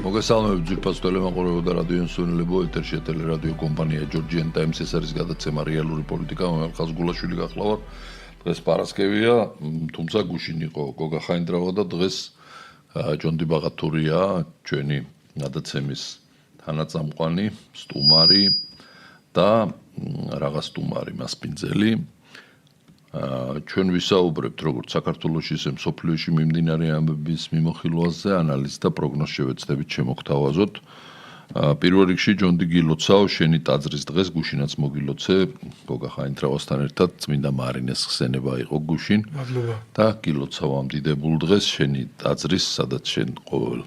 მოგესალმებით ძვირფას ტელემაყურებელ და რადიო ინსტიტუტელებო ეთერში ტელერადიო კომპანია Georgian Times ეს არის გადაცემა რეალური პოლიტიკა მომხალხ გულაშვილი გახლავართ დღეს პარასკევია თუმცა გუშინ იყო გოგა ხაინდრავა და დღეს ჯონდი ბაღათურია ჩვენი გადაცემის თანაწამყვანი სტუმარი და რაღაც სტუმარი მასპინძელი ჩვენ ვისაუბრებთ როგორც საქართველოში ისე მსოფლიოში მიმდინარე ამბების მიმოხილვაზე ანალიზ და პროგნოზ შევეცდებით შემოგთავაზოთ. პირველ რიგში ჯონდი გილოცავ შენი ტაძრის დღეს გუშინაც მოგილოცე გოგა ხაინდრავასთან ერთად წმინდა მარინეს ხსენება იყო გუშინ. მადლობა. და გილოცავ ამ დიდებულ დღეს შენი ტაძრის სადაც შენ ყოველ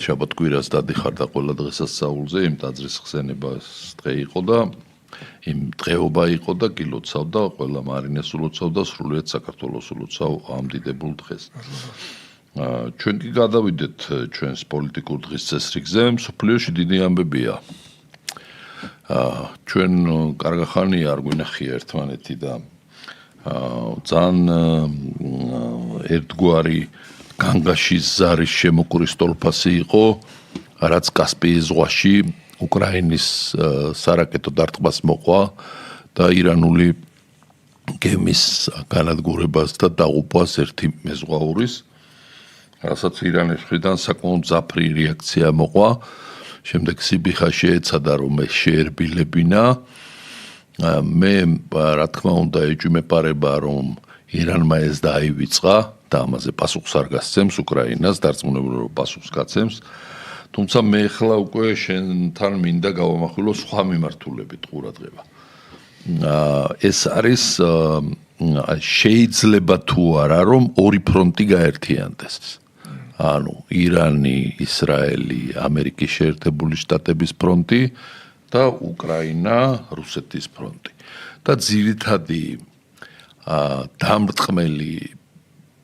შაბათ-კვირას დადიხარ და ყველა დღესასწაულზე იმ ტაძრის ხსენებას დღე იყო და იმ დღეობა იყო და გილოცავ და ყველა მარინეს ულოცავ და სრულიად საქართველოს ულოცავ ამ დიდებულ დღეს. ჩვენ კი გადავიდეთ ჩვენს პოლიტიკურ დღის წესრიგზე, მსოფლიოში დიდი ამბებია. ჩვენ კარგახანია არ გვინახია ერთმანეთი და ძალიან ერთგვარი განგაშის ზარის შემოკვრის ტოლფასი იყო, რაც კასპიის ზღვაში უკრაინის სარაკეტო დარტყმას მოყვა და ირანული გემის განადგურებას და დაღუპვას ერთი მეზღვაურის, რასაც ირანის მხრიდან საკმაოდ მძაფრი რეაქცია მოყვა. შემდეგ სიბიხა შეეცადა რომ ეს შეერბილებინა. მე რა თქმა უნდა ეჭვმეპარება რომ ირანმა ეს დაივიწყა და ამაზე პასუხს არ გასცემს უკრაინას, დარწმუნებული რომ პასუხს გაცემს. თუმცა მე ახლა უკვე შენთან მინდა გავამახვილო სხვა მიმართულებით ყურადღება. ეს არის შეიძლება თუ არა რომ ორი ფრონტი გაერთიანდეს. ანუ ირანი, ისრაელი, ამერიკის შეერთებული შტატების ფრონტი და უკრაინა, რუსეთის ფრონტი. და ძირითადი დამრტყმელი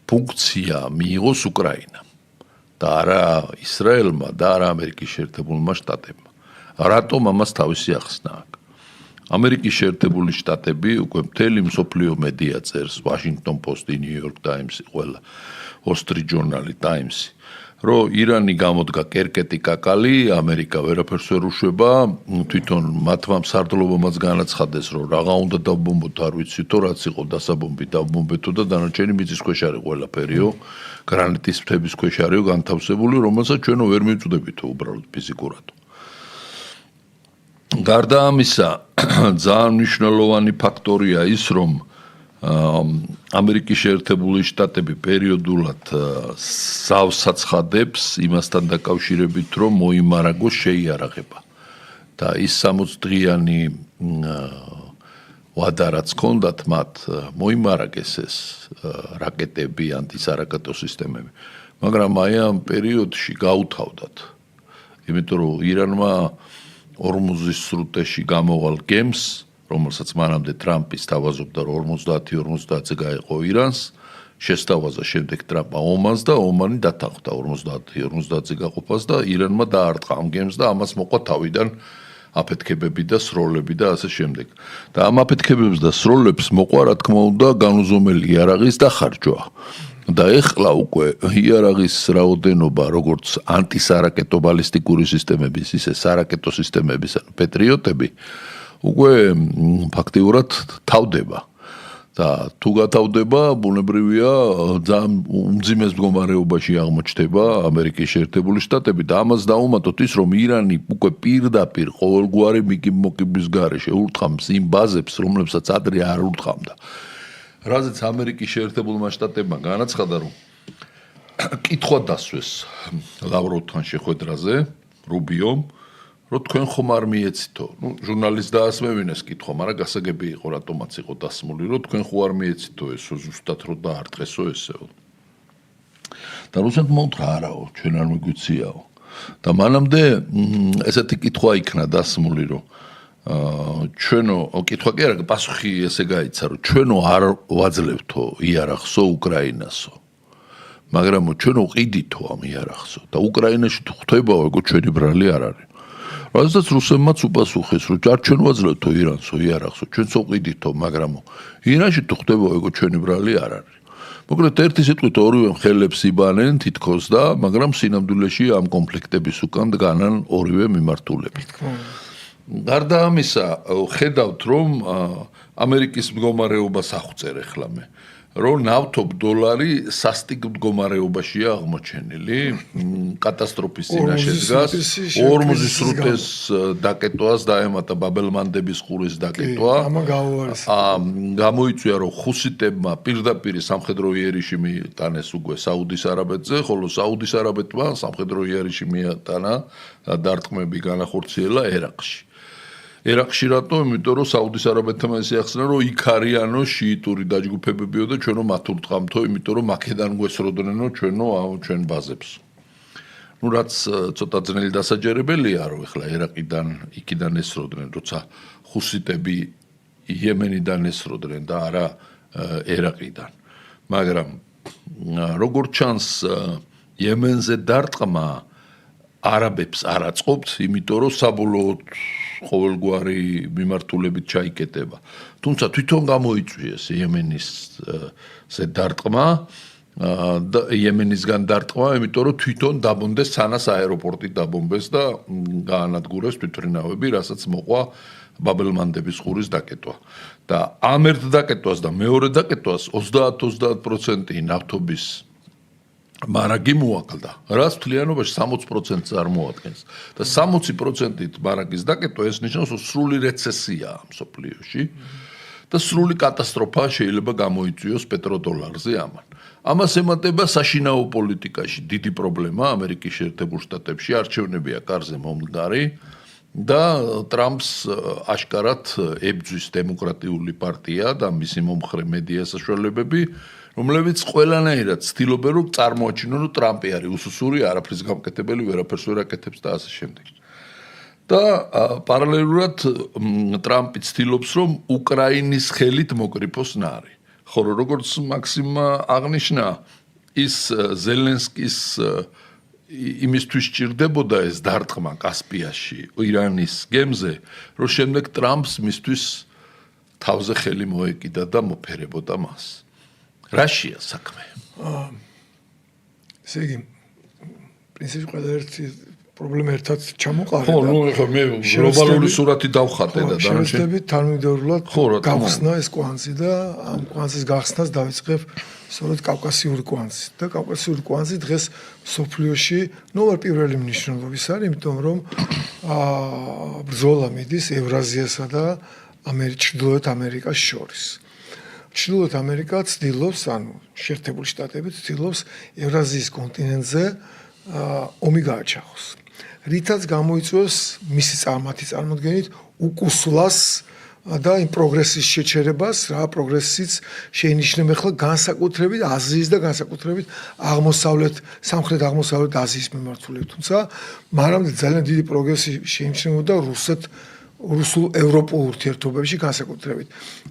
ფუნქცია მიიღოს უკრაინამ. და არა ისრაელმა და არა ამერიკის შეერთებულმა შტატებმა. რატომ ამას თავისი ახსნა აქვს? ამერიკის შეერთებული შტატები უკვე მთელი მსოფლიო მედია წერს, Washington Post-ი, New York Times-ი, ყველა Wall Street Journal-ი, Times-ი, რომ ირანი გამოდგა კერკეტი კაკალი, ამერიკა ვერაფერს ვერ უშვება, თვითონ მათმა მსარდლობამაც განაცხადეს, რომ რაღა უნდა დავბომბოთ, არ ვიცითო, რაც იყო დასაბომბი დავბომბეთო და დანარჩენი მიწისქვეშ არის ყველაფერიო, გრანიტის მთების ქვეშ არისო განთავსებული, რომელსაც ჩვენო ვერ მივწვდებითო უბრალოდ ფიზიკურად. გარდა ამისა, ძალიან მნიშვნელოვანი ფაქტორია ის, რომ ამერიკის შეერთებული შტატები პერიოდულად სავსაცხადებს იმასთან დაკავშირებით, რომ მოიმარაგოს შეიარაღება. და ის 60 დღიანი ვადა რაც ჰქონდათ მათ მოიმარაგეს ეს რაკეტები, ანტისარაკეტო სისტემები. მაგრამ აი ამ პერიოდში გაუთავდათ. იმიტომ რომ ირანმა ორმუზის სრუტეში გამოვალ გემს, რომელსაც მანამდე ტრამპის თავაზობდა, რომ 50-50-ზე გაეყო ირანს, შესთავაზა შემდეგ ტრამპმა ომანს და ომანი დათანხმდა 50-50-ზე გაყოფას და ირანმა დაარტყა ამ გემს და ამას მოყვა თავიდან აფეთქებები და სროლები და ასე შემდეგ. და ამ აფეთქებებს და სროლებს მოყვა, რა თქმა უნდა, განუზომელი იარაღის დახარჯვა. და ეხლა უკვე იარაღის რაოდენობა, როგორც ანტისარაკეტო ბალისტიკური სისტემების, ისე სარაკეტო სისტემების, ანუ პეტრიოტები, უკვე ფაქტიურად თავდება. და თუ გათავდება, ბუნებრივია, ძალიან უმძიმეს მდგომარეობაში აღმოჩნდება ამერიკის შეერთებული შტატები და ამას დაუმატოთ ის, რომ ირანი უკვე პირდაპირ ყოველგვარი მოკიბის გარეშე ურტყამს იმ ბაზებს, რომლებსაც ადრე არ ურტყამდა. რაზეც ამერიკის შეერთებულმა შტატებმა განაცხადა, რომ კითხვა დასვეს ლავროვთან შეხვედრაზე, რუბიომ, რომ თქვენ ხომ არ მიეცითო. ჟურნალისტს დაასმევინეს კითხვა, მაგრამ გასაგები იყო, რატომაც იყო დასმული, რომ თქვენ ხო არ მიეცითო ესო ზუსტად რომ დაარტყესო ესეო. და რუსეთმა უთხრა, არაო, ჩვენ არ მიგვიციაო. და მანამდე ესეთი კითხვა იქნა დასმული, რომ ჩვენო კითხვა კი არა, პასუხი ესე გაიცა, რომ ჩვენო არ ვაძლევთო იარაღსო უკრაინასო. მაგრამ ჩვენო ყიდითო ამ იარაღსო და უკრაინაში თუ ხვდებაო, ეგო ჩვენი ბრალი არ არის. როდესაც რუსებმაც უპასუხეს, რომ არ ჩვენ ვაძლევთო ირანსო იარაღსო, ჩვენც ვყიდითო, მაგრამ ირანში თუ ხვდებაო, ეგო ჩვენი ბრალი არ არის. მოკლედ ერთი სიტყვით ორივე ხელებს იბანენ თითქოს და მაგრამ სინამდვილეში ამ კონფლიქტების უკან დგანან ორივე მიმართულები. გარდა ამისა, ხედავთ რომ ამერიკის მდგომარეობას აღვწერ ახლა მე. რომ ნავთობ დოლარი სასტიკ მდგომარეობაშია აღმოჩენილი, კატასტროფის წინაშე დგას, ორმოზის სრუტეს დაკეტვას დაემატა ბაბელმანდების ყურის დაკეტვა. გამოიწვია რომ ხუსიტებმა პირდაპირ სამხედრო იერიში მიიტანეს უკვე საუდის არაბეთზე, ხოლო საუდის არაბეთმა სამხედრო იერიში მიიტანა დარტყმები განახორციელა ერაყში. ერაყში რატო? იმიტომ რომ საუდის არაბეთმა ესე ახსნა რომ იქ არიანო შიიტური დაჯგუფებებიო და ჩვენო მათ ურტყამთო, იმიტომ რომ აქედან გვესროდნენ ჩვენ ბაზებს. ნუ რაც ცოტა ძნელი დასაჯერებელია რომ ეხლა ერაყიდან იქიდან ესროდნენ, როცა ხუსიტები იემენიდან ესროდნენ და არა ერაყიდან. მაგრამ როგორც ჩანს იემენზე დარტყმა არაბებს არ აწყობთ, იმიტომ რომ საბოლოოდ ყოველგვარი მიმართულებით ჩაიკეტება. თუმცა თვითონ გამოიწვიეს იემენისზე დარტყმა და იემენისგან დარტყმა, იმიტომ რომ თვითონ დაბომდეს სანას აეროპორტი დაბომბეს და გაანადგურეს თვითმფრინავები, რასაც მოყვა ბაბელმანდების ყურის დაკეტვა. და ამ ერთ დაკეტვას და მეორე დაკეტვას 30-30% ნავთობის მარაგი მოაკლდა, რაც მთლიანობაში 60% წარმოადგენს და 60%-ით მარაგის დაკეტვა ეს ნიშნავს, რომ სრული რეცესიაა მსოფლიოში და სრული კატასტროფა შეიძლება გამოიწვიოს პეტროდოლარზე ამან. ამას ემატება საშინაო პოლიტიკაში დიდი პრობლემა ამერიკის შეერთებულ შტატებში, არჩევნებია კარზე მომდგარი და ტრამპს აშკარად ებრძვის დემოკრატიული პარტია და მისი მომხრე მედია საშუალებები, რომლებიც ყველანაირად ცდილობენ რომ წარმოაჩინონ რომ ტრამპი არის უსუსური, არაფრის გამკეთებელი, ვერაფერს ვერ აკეთებს და ასე შემდეგ. და პარალელურად ტრამპი ცდილობს რომ უკრაინის ხელით მოკრიფოს ნარი. ხოლო როგორც მაქსიმმა აღნიშნა, ის ზელენსკის იმისთვის ჭირდებოდა ეს დარტყმა კასპიაში, ირანის გემზე, რომ შემდეგ ტრამპს მისთვის თავზე ხელი მოეკიდა და მოფერებოდა მას. რაშია საქმე? ესე იგი, პრინციპში ყველაერთი პრობლემა ერთად ჩამოყარა. ხო, ნუ ეხლა მე გლობალური სურათი დავხატე და შევეცდებით თანმიმდევრულად გავხსნა ეს კვანძი და ამ კვანძის გახსნას დავიწყებ სწორედ კავკასიური კვანძით. და კავკასიური კვანძი დღეს მსოფლიოში ნომერ პირველი მნიშვნელობის არის, იმიტომ რომ ბრძოლა მიდის ევრაზიასა და ჩრდილოეთ ამერიკას შორის. ჩრდილოეთ ამერიკა ცდილობს, ანუ შეერთებული შტატები ცდილობს ევრაზიის კონტინენტზე ომი გააჩაღოს. რითაც გამოიწვევს მისი წარმოდგენით უკუსლას და იმ პროგრესის შეჩერებას, რა პროგრესიც შეინიშნება ახლა განსაკუთრებით აზიის და განსაკუთრებით სამხრეთ-აღმოსავლეთ აზიის მიმართულებით. თუმცა მანამდე ძალიან დიდი პროგრესი შეიმჩნევოდა რუსულ-ევროპულ ურთიერთობებში განსაკუთრებით.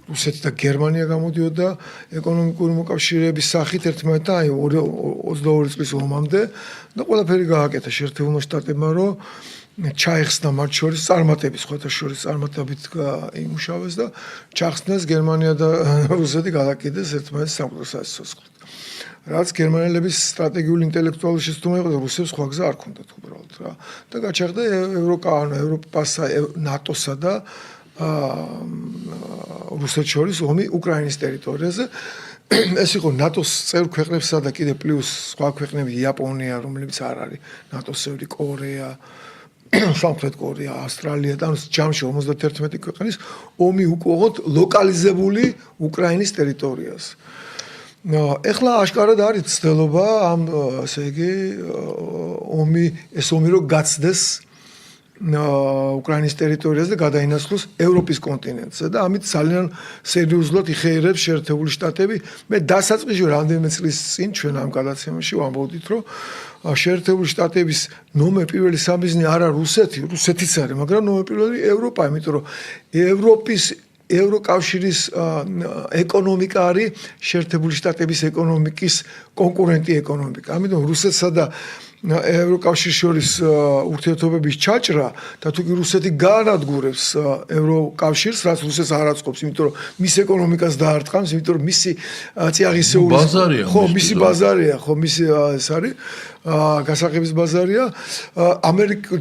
რუსეთი და გერმანია გამოდიოდა ეკონომიკური მოკავშირეების სახით ერთმანეთთან 22 წლის ომამდე და ყველაფერი გააკეთა შეერთებულმა შტატებმა, რომ ჩაიხსნა მათ შორის წარმატების, ხოთა შორის წარმატებით იმუშავეს და ჩახსნეს გერმანია და რუსეთი გადაკიდეს ერთმანეთის სამკვდრო სასიცოცხლოდ. რაც გერმანელების სტრატეგიული ინტელექტუალური შეცდომა იყო და რუსებს სხვა გზა არ ჰქონდათ უბრალოდ რა. და გაჩაღდა ევროპასა, ნატოსა და რუსეთს შორის ომი უკრაინის ტერიტორიაზე. ეს იყო ნატოს წევრ ქვეყნებსა და კიდე პლუს სხვა ქვეყნები, იაპონია, რომლებიც არ არის ნატოს წევრი, კორეა, სამხრეთ კორეა, ავსტრალია და ჯამში 51 ქვეყნის ომი უკუღოთ ლოკალიზებული უკრაინის ტერიტორიაზე. ეხლა აშკარად არის ცდილობა ამ ესე იგი ომი რო გაცდეს უკრაინის ტერიტორიაზე და გადაინაცვლოს ევროპის კონტინენტზე და ამით ძალიან სერიოზულად იხეირებს შეერთებული შტატები. მე დასაწყისში რამდენიმე წლის წინ ჩვენ ამ გადაცემაში ვამბობდით, რომ შეერთებული შტატების ნომერ პირველი სამიზნე არა რუსეთიც არის, მაგრამ ნომერ პირველი ევროპა, იმიტომ რომ ევროკავშირის ეკონომიკა არის შეერთებული შტატების ეკონომიკის კონკურენტი ეკონომიკა. ამიტომ რუსეთსა და ევროკავშირის შორის ურთიერთობების ჩაჭრა და თუკი რუსეთი გაანადგურებს ევროკავშირს, რაც რუსეთს არ აწყობს, იმიტომ რომ მის ეკონომიკას დაარტყამს, იმიტომ რომ მისი წიაღისეული მისი ბაზარია, მისი ეს არის გასაღების ბაზარია.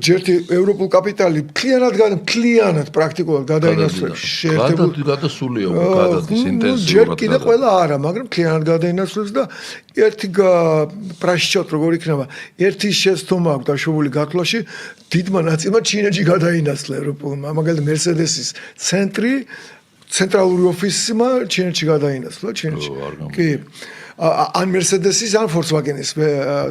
ჯერთი ევროპულ კაპიტალი მთლიანად პრაქტიკულად გადაინაცვლებს გადასულია გადადის ინტენსიურად. ჯერ კიდე ყველა არა, მაგრამ მთლიანად გადაინაცვლებს და ერთი პრაშჩოთ როგორ იქნება, ერთი შეცდომა აქვს დაშვებული გათვლაში, დიდმა ნაწილმა ჩინეთში გადაინაცვლა ევროპულმა, მაგალითად მერსედესის ცენტრალური ოფისმა ჩინეთში გადაინაცვლა, ჩინეთში. კი. ან მერსედესის ან Volkswagen-ის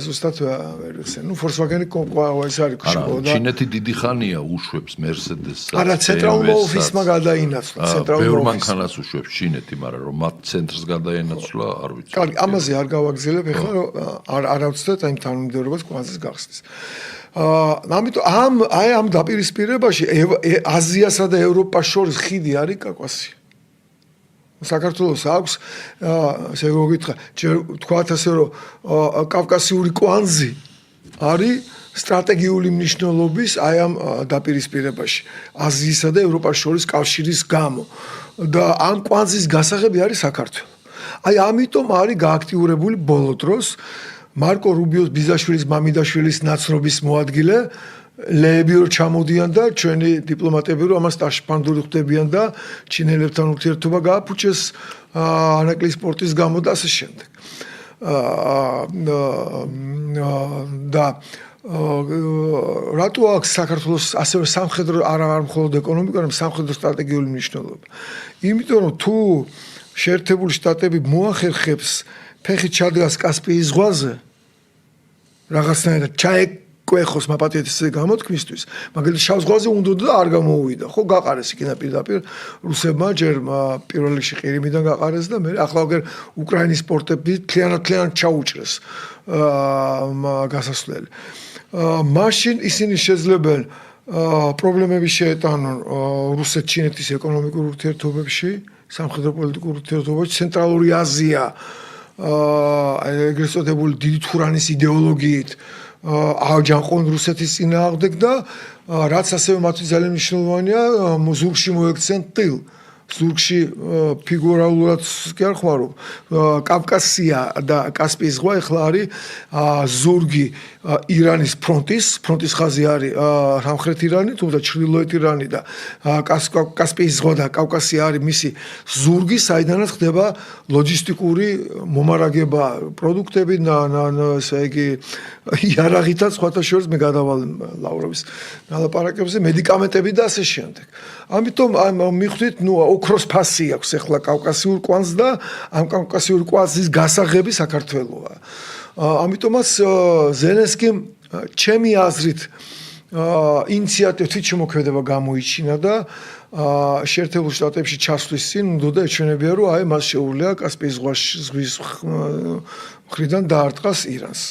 ზუსტად ვერ ვიხსენ. Volkswagen-ი ეს არის ქშიკო და ჩინეთი დიდი ხანია უშვებს მერსედესს. არა, ცენტრალურ ოფისმა გადაინაცვლა, ცენტრალურ ბევრ მანქანას უშვებს ჩინეთი, მაგრამ რომ მათ ცენტრს გადაინაცვლა, არ ვიცი. კარგი, ამაზე არ გავაგზელებ, ეხლა არ ავცდეთ აი თანამდებობას კვანძის გახსნის. ამიტომ ამ დაპირისპირებაში აზიასა და ევროპას შორის ხიდი არის კავკასია. საქართველოს აქვს ესე გოგითხრა თქვათ ასე რომ კავკასიური კვანძი არის სტრატეგიული მნიშვნელობის აი ამ დაპირისპირებაში აზიისა და ევროპას შორის კავშირის გამო და ამ კვანძის გასაღები არის საქართველო. აი ამიტომ არის გააქტიურებული ბოლო დროს მარკო რუბიოს ბიზაშვილის მამიდაშვილის ნაცნობის მოადგილე ლეები რო ჩამოდიან და ჩვენი დიპლომატები რო ამას ტაშპანდური ხდებიან და ჩინელებთან ურთიერთობა გააფუჭეს ანაკლის სპორტის გამო და ასე შემდეგ. და რატო აქვს საქართველოს ასევე სამხედრო არა მხოლოდ ეკონომიკა, არამედ სამხედრო სტრატეგიული მნიშვნელობა. იმიტომ რომ თუ შეერთებული შტატები მოახერხებს ფეხით ჩადგას კასპიის ზღვაზე რაღაცნაირად კვეხოს მაპატიეთის გამოთქმისთვის, მაგალითად შავ ზღვაზე უნდა და არ გამოუვიდა. ხო გაყარეს იქიდან პირდაპირ რუსებმა ჯერ პირველ რიგში ყირიმიდან გაყარეს და მე ახლა აგერ უკრაინის პორტები თლიანად ჩაუჭრეს გასასვლელი. მაშინ ისინი შეძლებენ პრობლემები შეეტანონ რუსეთ-ჩინეთის ეკონომიკურ ურთიერთობებში, სამხედრო პოლიტიკურ ურთიერთობებში, ცენტრალური აზია ეგრეთ წოდებული დიდი თურანის იდეოლოგიით აჯანყონ რუსეთის წინააღმდეგ და რაც ასევე მათთვის ძალიან მნიშვნელოვანია ზურგში მოექცენ ტილ ზურგში ფიგურალურად კი არ ხმარო კავკასია და კასპიის ზღვა ეხლა არის ზურგი ირანის ფრონტის ხაზი არის სამხრეთ ირანი თუმცა ჩრდილოეთ ირანი და კასპიის ზღვა და კავკასია არის მისი ზურგი საიდანაც ხდება ლოჯისტიკური მომარაგება პროდუქტები ესე იგი იარაღითაც სხვათა შორის მე გადავალ ლავროვის ნალაპარაკებზე მედიკამენტები და ასე შემდეგ. ამიტომ მიხვდით ოქროს ფასი აქვს ეხლა კავკასიურ კვანძს და ამ კავკასიურ კვანძის გასაღები საქართველოა. ამიტომაც ზელენსკიმ ჩემი აზრით ინიციატივა თვითშემოქმედება გამოიჩინა და შეერთებულ შტატებში ჩასვლის წინ უნდა ეჩვენებია რომ აი მას შეუძლია კასპიის ზღვის მხრიდან დაარტყას ირანს.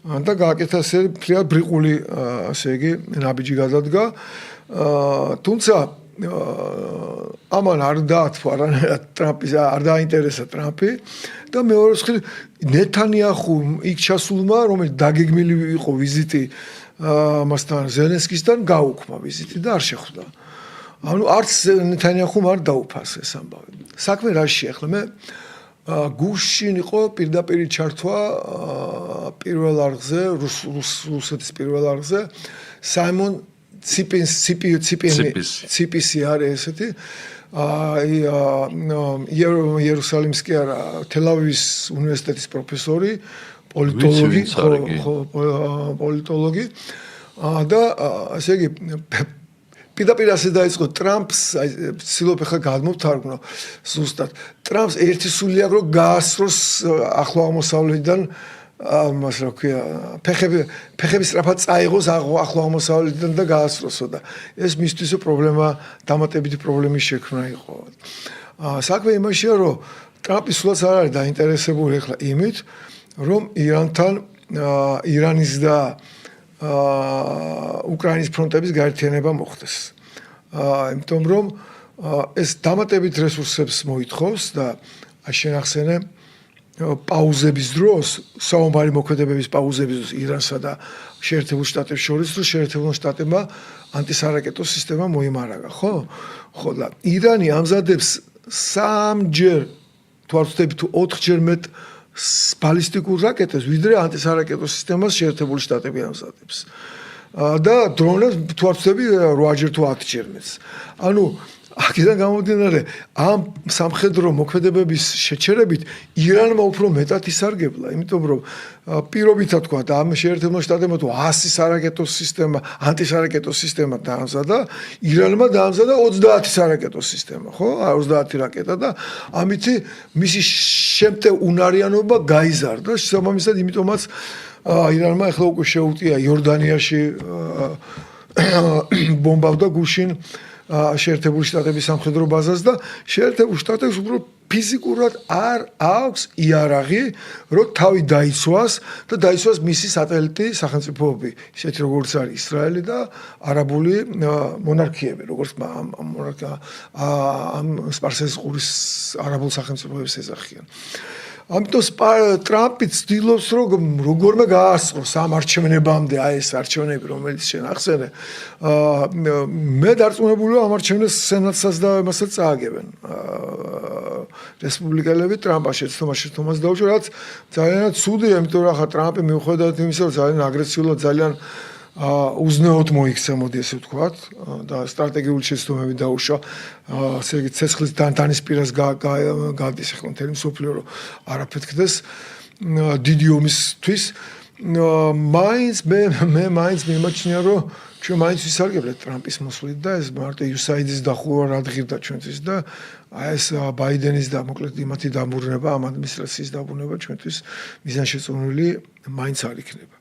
და გააკეთა ასე ფრიად ბრიყული ასე იგი ნაბიჯი გადადგა. თუმცა ამან არ დაათვალა არანაირად ტრამპის არ დაინტერესა ტრამპი და მეორე მხრივ ნეთანიახუმ იქ ჩასულმა რომელიც დაგეგმილი იყო ვიზიტი მასთან ზელენსკისთან გაუქმა ვიზიტი და არ შეხვდა. ანუ არც ნეთანიახუმ არ დაუფასა ეს ამბავი. საქმე რაშია ახლა მე გუშინ იყო პირდაპირ ჩართვა პირველ არხზე რუსეთის პირველ არხზე საიმონ ციპისი არის ესეთი იერუსალიმის კი არა თელ-ავივის უნივერსიტეტის პროფესორი პოლიტოლოგი და ასე იგი პირდაპირ ასე დაიწყო ტრამპს ცდილობ ახლა გადმოვთარგმნო ზუსტად ტრამპს ერთი სული აქვს რომ გაასწროს ახლო აღმოსავლეთიდან მას რა ქვია ფეხები სწრაფად წაიღოს ახლო აღმოსავლეთიდან და გაასწროსო და ეს მისთვის პრობლემა დამატებითი პრობლემის შექმნა იყო. საქმე იმაშია რომ ტრამპი სულაც არ არის დაინტერესებული ახლა იმით რომ ირანთან ირანის და უკრაინის ფრონტების გაერთიანება მოხდეს. იმიტომ რომ ეს დამატებით რესურსებს მოითხოვს და შენახსენე პაუზების დროს, საომარი მოქმედებების პაუზების დროს ირანსა და შეერთებულ შტატებს შორის, რომ შეერთებულ შტატებმა ანტისარაკეტო სისტემა მოიმარაგა, ხო? ხო და ირანი ამზადებს 3ჯერ თუ არ ვცდები თუ 4ჯერ მეტ ბალისტიკურ რაკეტებს, ვიდრე ანტისარაკეტო სისტემას შეერთებული შტატები ამზადებს. და დრონებს თუ არ ვცდები 8ჯერ თუ 10ჯერ მეტს. ანუ აქედან გამომდინარე, ამ სამხედრო მოქმედებების შეჩერებით ირანმა უფრო მეტად ისარგებლა, იმიტომ რომ პირობითად თქვა და ამ შეერთებულ შტატებმა თუ 100 სარაკეტო სისტემა, ანტისარაკეტო სისტემა დაამზადა, ირანმა დაამზადა 30 სარაკეტო სისტემა, ხო? 30 რაკეტა და ამით მისი შემტევ უნარიანობა გაიზარდა, შესაბამისად, იმიტომაც ირანმა ახლა უკვე შეუტია იორდანიაში ბომბავდა გუშინ შეერთებული შტატების სამხედრო ბაზას და შეერთებულ შტატებს უფრო ფიზიკურად არ აქვს იარაღი, რომ თავი დაიცვას და დაიცვას მისი სატელიტი სახელმწიფოები, ისეთი როგორც არის ისრაელი და არაბული მონარქიები, როგორც ამ სპარსეთის ყურის არაბულ სახელმწიფოებს ეძახიან. ამიტომ ტრამპი ცდილობს, რომ როგორმე გაასწროს ამ არჩევნებამდე, აი ეს არჩევნები, რომელიც შენ ახსენე, მე დარწმუნებული ვარ, ამ არჩევნებს სენატსაც და იმასაც წააგებენ. რესპუბლიკელები ტრამპს შეცდომას დაუჭირ, რაც ძალიან ცუდია, იმიტომ რომ ახლა ტრამპი მიუხედავად იმისა, რომ ძალიან აგრესიულად, ძალიან უზნეოდ მოიქცა, მოდი ესე ვთქვათ, და სტრატეგიული შეცდომები დაუშვა, ასე იგი ცეცხლის დანისპირას გადის ახლა მთელი მსოფლიო, რომ არაფერი ხდეს დიდი ომისთვის. მაინც მე მაინც მიმაჩნია, რომ ჩვენ მაინც ვისარგებლეთ ტრამპის მოსვლით და ეს მარტო USAID-ის დახურვა რადგირდა ჩვენთვის და აი ეს ბაიდენის და მოკლედ იმათი დამურნება, ამ ადმინისტრაციის დაბრუნება ჩვენთვის მიზანშეწონილი მაინც არ იქნება.